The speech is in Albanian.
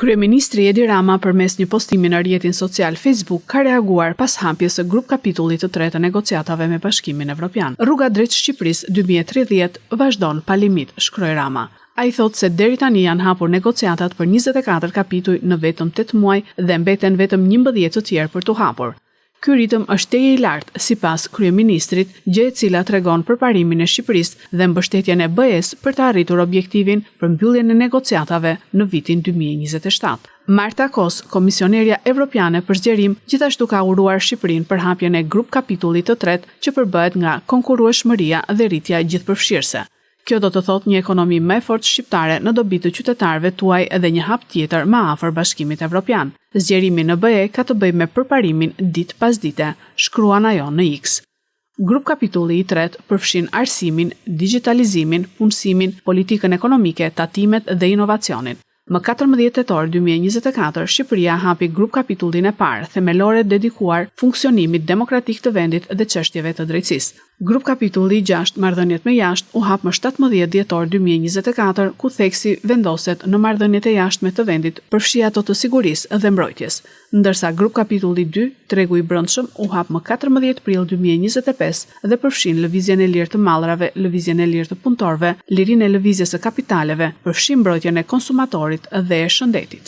Kryeministri Edi Rama përmes një postimi në rrjetin social Facebook ka reaguar pas hapjes së grup kapitullit të tretë të negociatave me Bashkimin Evropian. Rruga drejt Shqipërisë 2030 vazhdon pa limit, shkroi Rama. Ai thotë se deri tani janë hapur negociatat për 24 kapituj në vetëm 8 muaj dhe mbeten vetëm 11 të tjerë për t'u hapur. Ky ritëm është teje i lartë sipas kryeministrit, gjë e cila tregon përparimin e Shqipërisë dhe mbështetjen e BE-s për të arritur objektivin për mbylljen e negociatave në vitin 2027. Marta Kos, komisionerja evropiane për zgjerim, gjithashtu ka uruar Shqipërinë për hapjen e grup kapitullit të tretë që përbëhet nga konkurrueshmëria dhe rritja gjithëpërfshirëse. Kjo do të thotë një ekonomi më e fortë shqiptare në dobi të qytetarëve tuaj edhe një hap tjetër më afër Bashkimit Evropian. Zgjerimi në BE ka të bëjë me përparimin ditë pas dite, shkruan ajo në X. Grup kapitulli i tretë përfshin arsimin, digitalizimin, punësimin, politikën ekonomike, tatimet dhe inovacionin. Më 14 tetor 2024, Shqipëria hapi grup kapitullin e parë, themelore dedikuar funksionimit demokratik të vendit dhe çështjeve të drejtësisë. Grup kapitulli 6, marrëdhëniet me jashtë, u hap më 17 dhjetor 2024, ku theksi vendoset në marrëdhëniet e jashtme të vendit, përfshi ato të sigurisë dhe mbrojtjes. Ndërsa grup kapitulli 2, tregu i brendshëm, u hap më 14 prill 2025 dhe përfshin lëvizjen e lirë të mallrave, lëvizjen e lirë të punëtorëve, lirinë e lëvizjes së kapitaleve, përfshin mbrojtjen e konsumatorit dhe e shëndetit.